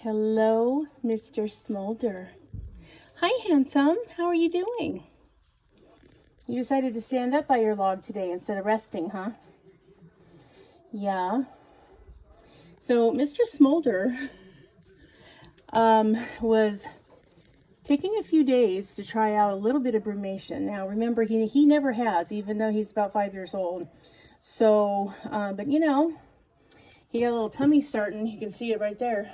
Hello, Mr. Smolder. Hi, handsome. How are you doing? You decided to stand up by your log today instead of resting, huh? Yeah. So, Mr. Smolder was taking a few days to try out a little bit of brumation. Now, remember, he never has, even though he's about 5 years old. So, but he got a little tummy starting. You can see it right there.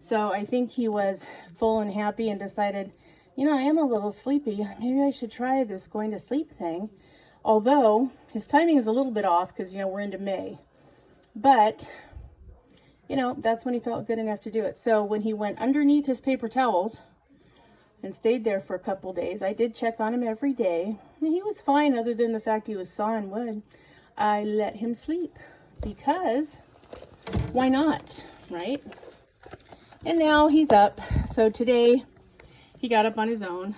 So I think he was full and happy and decided, I am a little sleepy. Maybe I should try this going to sleep thing. Although his timing is a little bit off because, we're into May. But, that's when he felt good enough to do it. So when he went underneath his paper towels and stayed there for a couple days, I did check on him every day. And he was fine other than the fact he was sawing wood. I let him sleep because why not, right? And now he's up. So today he got up on his own.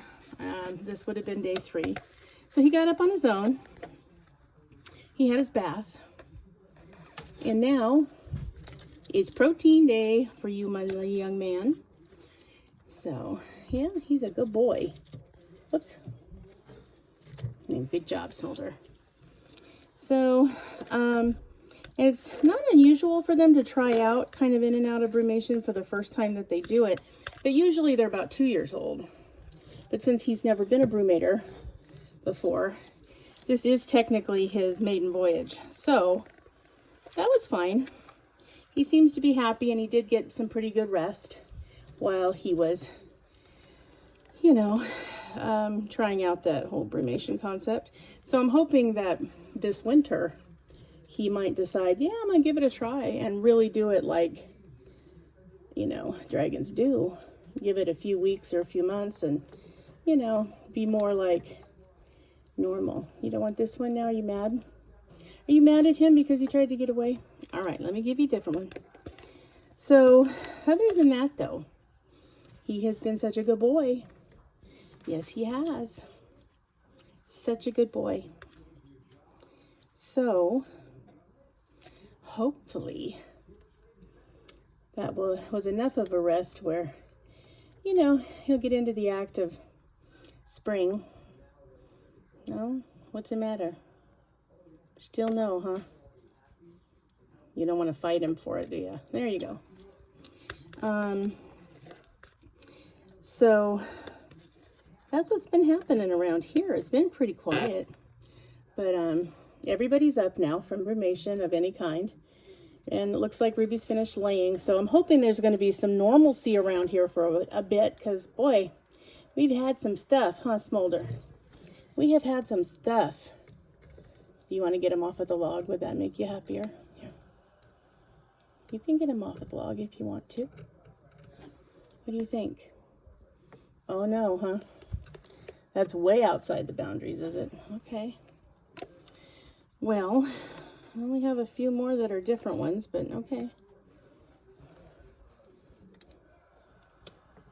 This would have been day 3. So he got up on his own. He had his bath. And now it's protein day for you, my young man. So, yeah, he's a good boy. Whoops. Good job, Smolder. So, it's not unusual for them to try out kind of in and out of brumation for the first time that they do it, but usually they're about 2 years old. But since he's never been a brumator before, this is technically his maiden voyage. So that was fine. He seems to be happy, and he did get some pretty good rest while he was, trying out that whole brumation concept. So I'm hoping that this winter he might decide, yeah, I'm going to give it a try and really do it like, dragons do. Give it a few weeks or a few months and, be more like normal. You don't want this one now? Are you mad? Are you mad at him because he tried to get away? All right, let me give you a different one. So, other than that, though, he has been such a good boy. Yes, he has. Such a good boy. So, hopefully that was enough of a rest where, he'll get into the act of spring. No? What's the matter? Still no, huh? You don't want to fight him for it, do you? There you go. So that's what's been happening around here. It's been pretty quiet. But everybody's up now from brumation of any kind. And it looks like Ruby's finished laying. So I'm hoping there's going to be some normalcy around here for a bit. Because, boy, we've had some stuff, huh, Smolder? We have had some stuff. Do you want to get him off of the log? Would that make you happier? Yeah. You can get him off of the log if you want to. What do you think? Oh, no, huh? That's way outside the boundaries, is it? Okay. Well, I only have a few more that are different ones, but okay.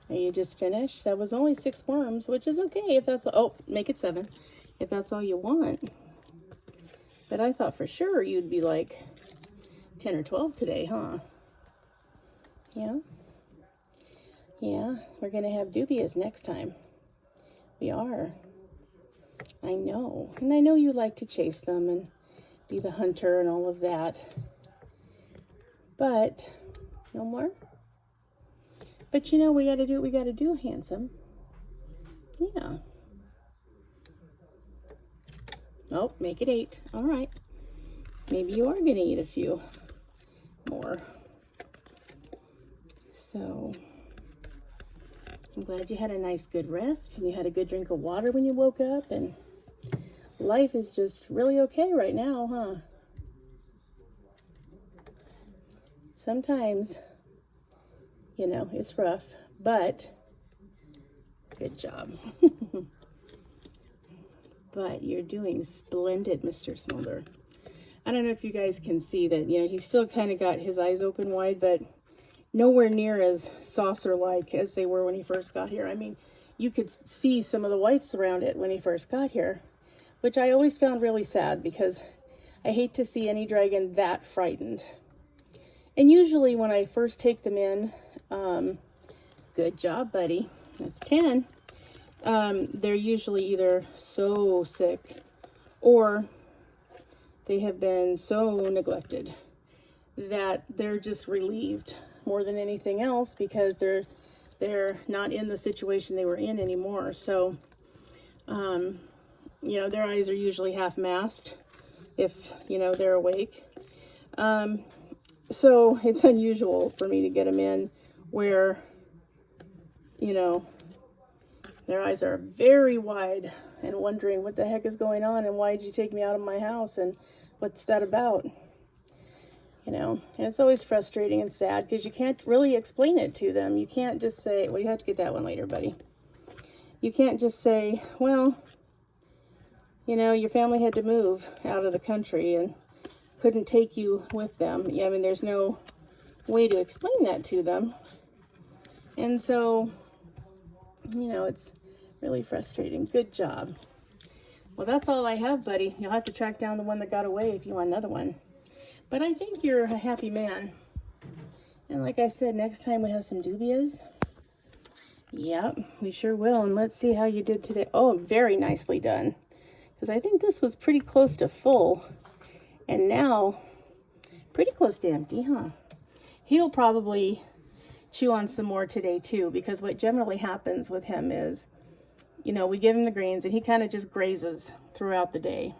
Are you just finished? That was only 6 worms, which is okay if that's, make it 7, if that's all you want. But I thought for sure you'd be like 10 or 12 today, huh? Yeah? Yeah, we're going to have dubias next time. We are. I know. And I know you like to chase them and be the hunter and all of that. But, no more? But we got to do what we got to do, handsome. Yeah. Oh, make it 8. All right. Maybe you are going to eat a few more. So, I'm glad you had a nice good rest and you had a good drink of water when you woke up, and life is just really okay right now, huh? Sometimes, it's rough, but good job. But you're doing splendid, Mr. Smolder. I don't know if you guys can see that, he's still kind of got his eyes open wide, but nowhere near as saucer-like as they were when he first got here. I mean, you could see some of the whites around it when he first got here, which I always found really sad because I hate to see any dragon that frightened. And usually when I first take them in, Good job, buddy. That's 10. They're usually either so sick or they have been so neglected that they're just relieved more than anything else, because they're not in the situation they were in anymore. So, you know, their eyes are usually half masked if, you know, they're awake. So it's unusual for me to get them in where, you know, their eyes are very wide and wondering what the heck is going on and why did you take me out of my house and what's that about? You know, and it's always frustrating and sad because you can't really explain it to them. You can't just say, well, you have to get that one later, buddy. You can't just say, well, you know, your family had to move out of the country and couldn't take you with them. Yeah, I mean, there's no way to explain that to them. And so, you know, it's really frustrating. Good job. Well, that's all I have, buddy. You'll have to track down the one that got away if you want another one. But I think you're a happy man. And like I said, next time we have some dubias. Yep, we sure will. And let's see how you did today. Oh, very nicely done. Because I think this was pretty close to full. And now, pretty close to empty, huh? He'll probably chew on some more today too, because what generally happens with him is, you know, we give him the greens and he kind of just grazes throughout the day.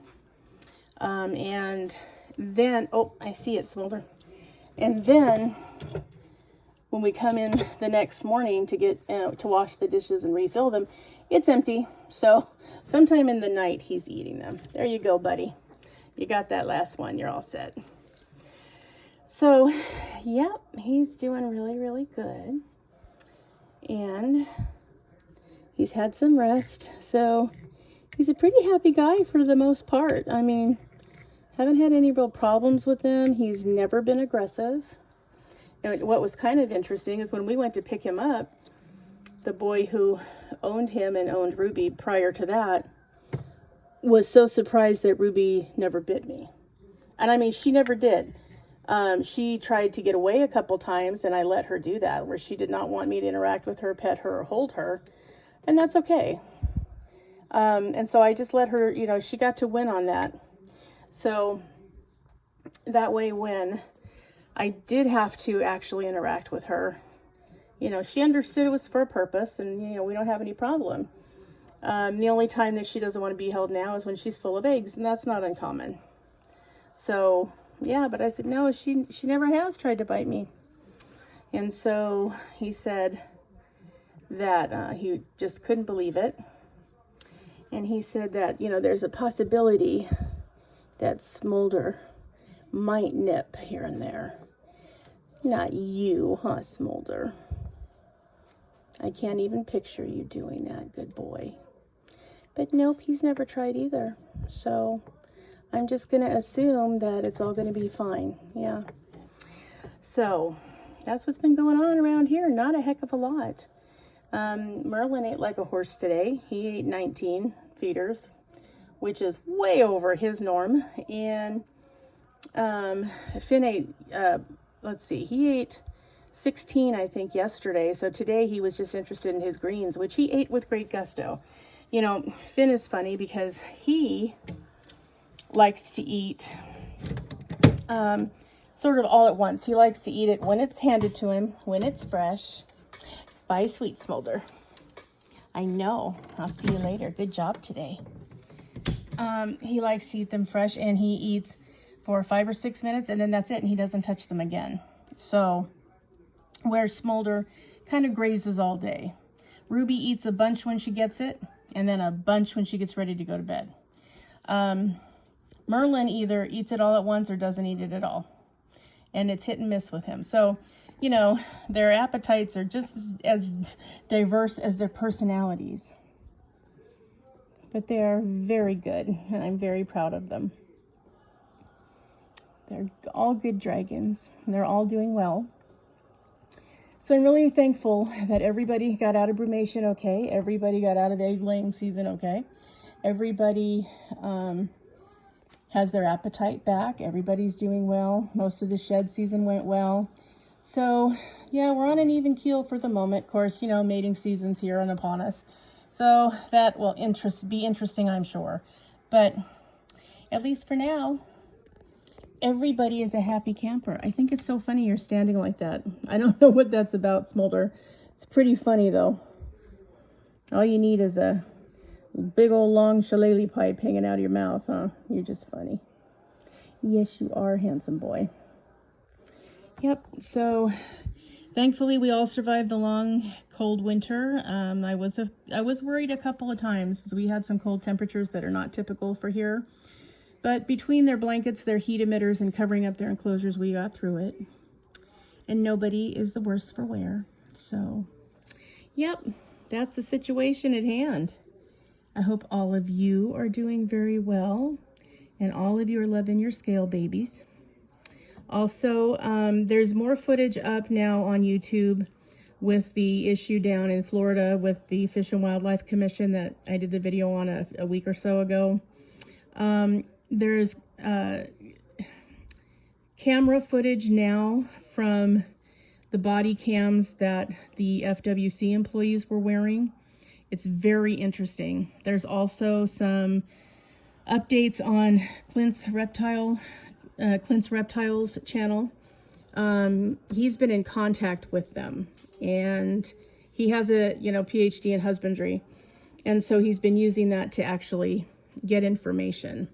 And then, oh, I see it, Smolder. And then when we come in the next morning to get to wash the dishes and refill them, it's empty. So sometime in the night he's eating them. There you go, buddy. You got that last one. You're all set. So, yep, he's doing really, really good. And he's had some rest. So he's a pretty happy guy for the most part. I mean, haven't had any real problems with him. He's never been aggressive. And what was kind of interesting is when we went to pick him up, the boy who owned him and owned Ruby prior to that was so surprised that Ruby never bit me. And I mean, she never did. She tried to get away a couple times and I let her do that, where she did not want me to interact with her, pet her, or hold her. And that's okay. And so I just let her, you know, she got to win on that. So that way when I did have to actually interact with her, you know, she understood it was for a purpose and, you know, we don't have any problem. The only time that she doesn't want to be held now is when she's full of eggs, and that's not uncommon. So, yeah, but I said, no, she never has tried to bite me. And so he said that he just couldn't believe it. And he said that, you know, there's a possibility that Smolder might nip here and there. Not you, huh, Smolder? I can't even picture you doing that, good boy. But nope, he's never tried either. So I'm just going to assume that it's all going to be fine. Yeah. So that's what's been going on around here. Not a heck of a lot. Merlin ate like a horse today. He ate 19 feeders, which is way over his norm. And Finn ate, let's see, he ate 16, I think, yesterday. So today he was just interested in his greens, which he ate with great gusto. You know, Finn is funny because he likes to eat sort of all at once. He likes to eat it when it's handed to him, when it's fresh. Bye, sweet Smolder. I know. I'll see you later. Good job today. He likes to eat them fresh, and he eats for 5 or 6 minutes, and then that's it, and he doesn't touch them again. So, where Smolder kind of grazes all day. Ruby eats a bunch when she gets it, and then a bunch when she gets ready to go to bed. Merlin either eats it all at once or doesn't eat it at all. And it's hit and miss with him. So, you know, their appetites are just as diverse as their personalities. But they are very good, and I'm very proud of them. They're all good dragons, and they're all doing well. So I'm really thankful that everybody got out of brumation okay. Everybody got out of egg laying season okay. Everybody has their appetite back. Everybody's doing well. Most of the shed season went well. So, yeah, we're on an even keel for the moment. Of course, you know, mating season's here and upon us. So that will be interesting, I'm sure. But at least for now, everybody is a happy camper. I think it's so funny you're standing like that. I don't know what that's about, Smolder. It's pretty funny, though. All you need is a big old long shillelagh pipe hanging out of your mouth, huh? You're just funny. Yes, you are, handsome boy. Yep, so thankfully we all survived the long, cold winter. I was worried a couple of times because we had some cold temperatures that are not typical for here. But between their blankets, their heat emitters, and covering up their enclosures, we got through it. And nobody is the worse for wear. So, yep, that's the situation at hand. I hope all of you are doing very well, and all of you are loving your scale babies. Also, there's more footage up now on YouTube with the issue down in Florida with the Fish and Wildlife Commission that I did the video on a week or so ago. There's camera footage now from the body cams that the FWC employees were wearing. It's very interesting. There's also some updates on Clint's Reptiles channel. He's been in contact with them, and he has a PhD in husbandry, and so he's been using that to actually get information.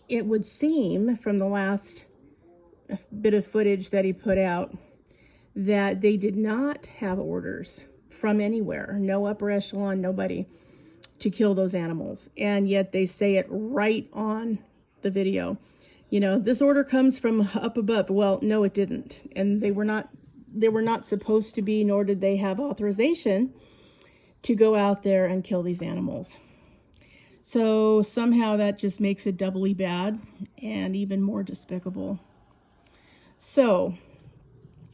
It would seem from the last bit of footage that he put out that they did not have orders from anywhere, no upper echelon, nobody, to kill those animals. And yet they say it right on the video. You know, this order comes from up above. Well, no, it didn't. And they were not supposed to be, nor did they have authorization to go out there and kill these animals. So somehow that just makes it doubly bad and even more despicable. So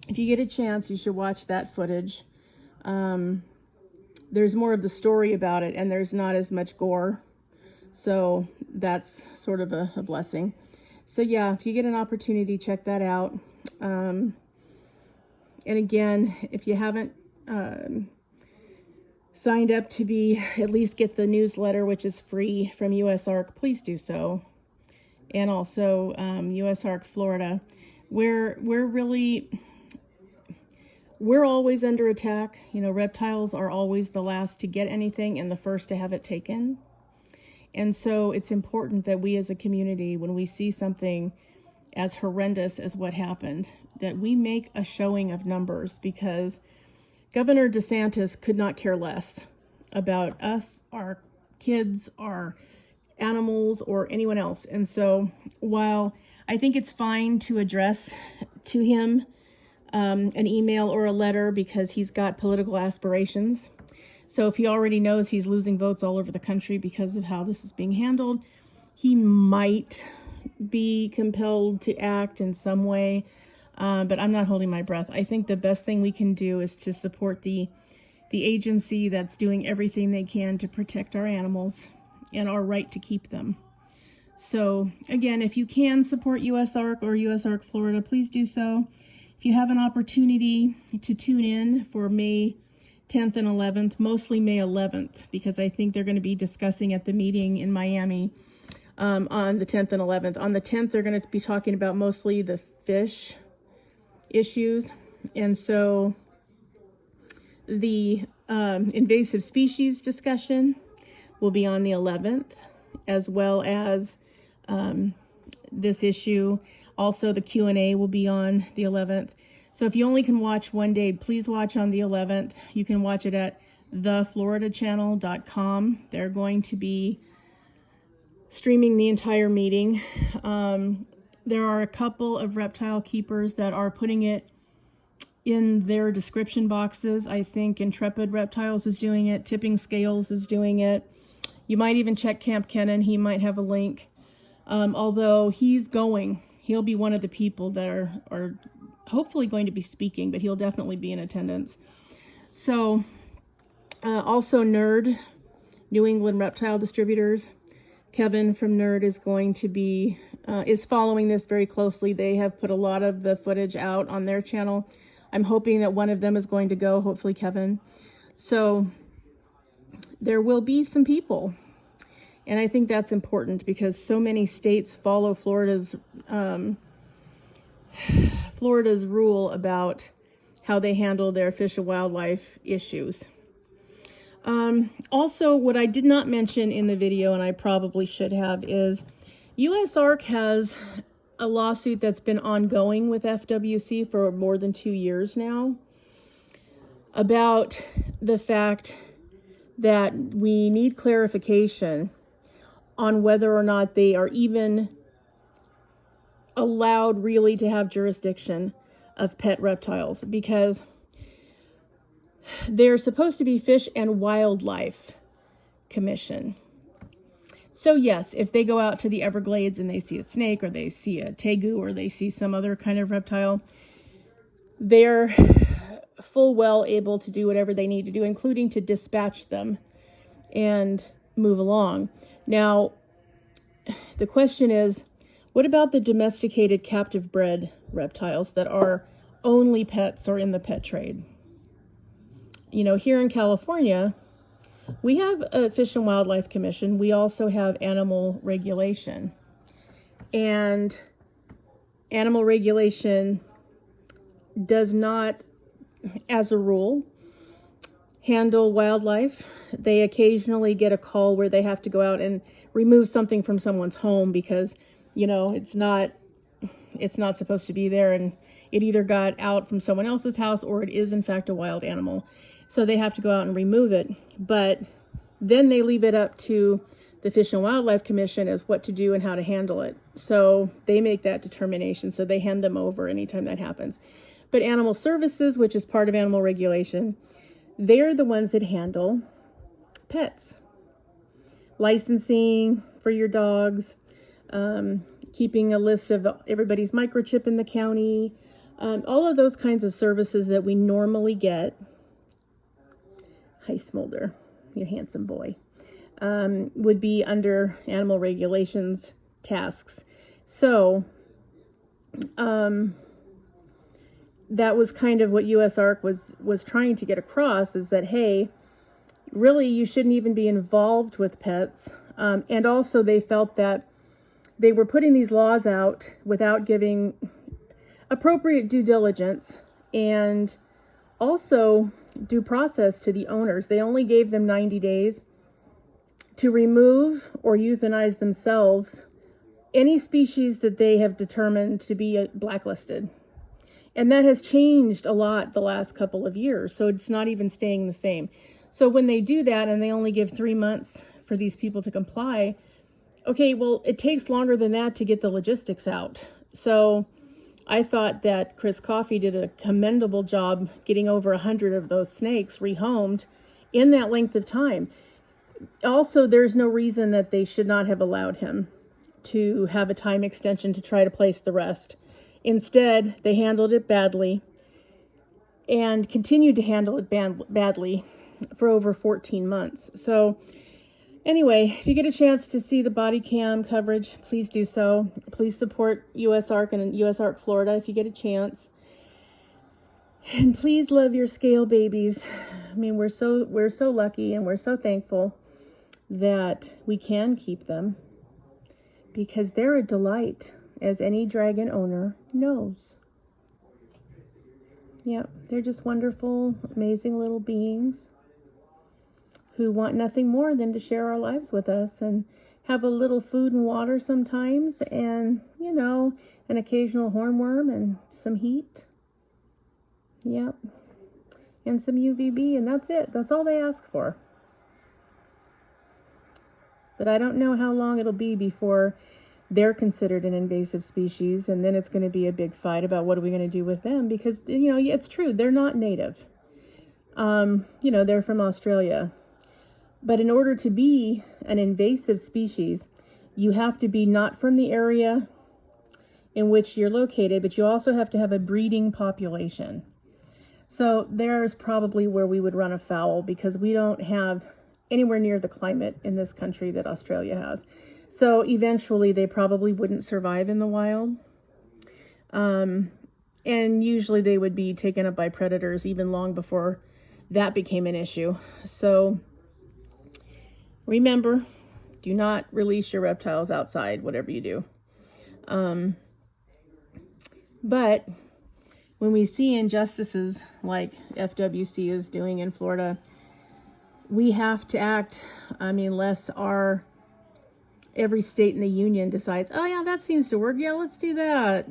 if you get a chance, you should watch that footage. There's more of the story about it, and there's not as much gore. So that's sort of a blessing. So yeah, if you get an opportunity, check that out. And again, if you haven't signed up to at least get the newsletter, which is free from USARK, please do so. And also USARK Florida, where we're always under attack. You know, reptiles are always the last to get anything and the first to have it taken. And so it's important that we as a community, when we see something as horrendous as what happened, that we make a showing of numbers, because Governor DeSantis could not care less about us, our kids, our animals, or anyone else. And so while I think it's fine to address to him an email or a letter because he's got political aspirations. So if he already knows he's losing votes all over the country because of how this is being handled, he might be compelled to act in some way. But I'm not holding my breath. I think the best thing we can do is to support the agency that's doing everything they can to protect our animals and our right to keep them. So again, if you can support USARK or USARK Florida, please do so. If you have an opportunity to tune in for May 10th and 11th, mostly May 11th, because I think they're going to be discussing at the meeting in Miami on the 10th and 11th. On the 10th, they're going to be talking about mostly the fish issues. And so the invasive species discussion will be on the 11th, as well as this issue. Also, the Q&A will be on the 11th. So if you only can watch one day, please watch on the 11th. You can watch it at thefloridachannel.com. They're going to be streaming the entire meeting. There are a couple of reptile keepers that are putting it in their description boxes. I think Intrepid Reptiles is doing it. Tipping Scales is doing it. You might even check Camp Kennan. He might have a link. Although he'll be one of the people that are hopefully going to be speaking, but he'll definitely be in attendance. So also NERD, New England Reptile Distributors. Kevin from NERD is going to be is following this very closely. They have put a lot of the footage out on their channel. I'm hoping that one of them is going to go, hopefully Kevin. So there will be some people. And I think that's important because so many states follow Florida's rule about how they handle their fish and wildlife issues. Also, what I did not mention in the video, and I probably should have, is USARK has a lawsuit that's been ongoing with FWC for more than 2 years now about the fact that we need clarification on whether or not they are even allowed really to have jurisdiction of pet reptiles, because they're supposed to be Fish and Wildlife Commission. So yes, if they go out to the Everglades and they see a snake or they see a tegu or they see some other kind of reptile, they're full well able to do whatever they need to do, including to dispatch them and move along. Now, the question is, what about the domesticated captive bred reptiles that are only pets or in the pet trade? You know, here in California, we have a Fish and Wildlife Commission. We also have animal regulation. And animal regulation does not, as a rule, handle wildlife. They occasionally get a call where they have to go out and remove something from someone's home because, you know, it's not supposed to be there, and it either got out from someone else's house or it is in fact a wild animal. So they have to go out and remove it. But then they leave it up to the Fish and Wildlife Commission as what to do and how to handle it. So they make that determination. So they hand them over anytime that happens. But Animal Services, which is part of animal regulation, they're the ones that handle pets. Licensing for your dogs, keeping a list of everybody's microchip in the county, all of those kinds of services that we normally get. Hi, Smolder, you handsome boy. Would be under animal regulations tasks. So that was kind of what USARK was trying to get across, is that, hey, really you shouldn't even be involved with pets. And also they felt that they were putting these laws out without giving appropriate due diligence and also due process to the owners. They only gave them 90 days to remove or euthanize themselves any species that they have determined to be blacklisted. And that has changed a lot the last couple of years, so it's not even staying the same. So when they do that and they only give 3 months for these people to comply, okay, well, it takes longer than that to get the logistics out. So I thought that Chris Coffey did a commendable job getting over 100 of those snakes rehomed in that length of time. Also, there's no reason that they should not have allowed him to have a time extension to try to place the rest. Instead, they handled it badly and continued to handle it badly for over 14 months. So anyway, if you get a chance to see the body cam coverage, please do so. Please support USARK and USARK Florida if you get a chance. And please love your scale babies. I mean, we're so lucky and we're so thankful that we can keep them because they're a delight, as any dragon owner knows. Yeah, they're just wonderful, amazing little beings who want nothing more than to share our lives with us and have a little food and water sometimes, and, you know, an occasional hornworm and some heat. Yep. And some UVB, and that's it. That's all they ask for. But I don't know how long it'll be before they're considered an invasive species, and then it's going to be a big fight about what are we going to do with them, because, you know, it's true, they're not native. You know, they're from Australia. But in order to be an invasive species, you have to be not from the area in which you're located, but you also have to have a breeding population. So there's probably where we would run afoul, because we don't have anywhere near the climate in this country that Australia has. So eventually they probably wouldn't survive in the wild. And usually they would be taken up by predators even long before that became an issue. So remember, do not release your reptiles outside, whatever you do. But when we see injustices like FWC is doing in Florida, we have to act. I mean, unless every state in the union decides, oh yeah, that seems to work. Yeah, let's do that.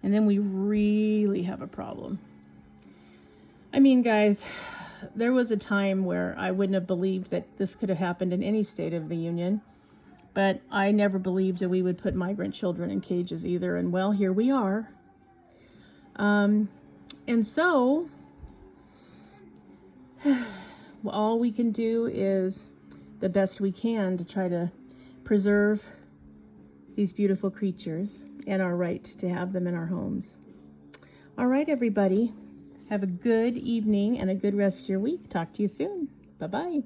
And then we really have a problem. I mean, guys, there was a time where I wouldn't have believed that this could have happened in any state of the union. But I never believed that we would put migrant children in cages either. And well, here we are. And so all we can do is the best we can to try to preserve these beautiful creatures and our right to have them in our homes. All right, everybody. Have a good evening and a good rest of your week. Talk to you soon. Bye-bye.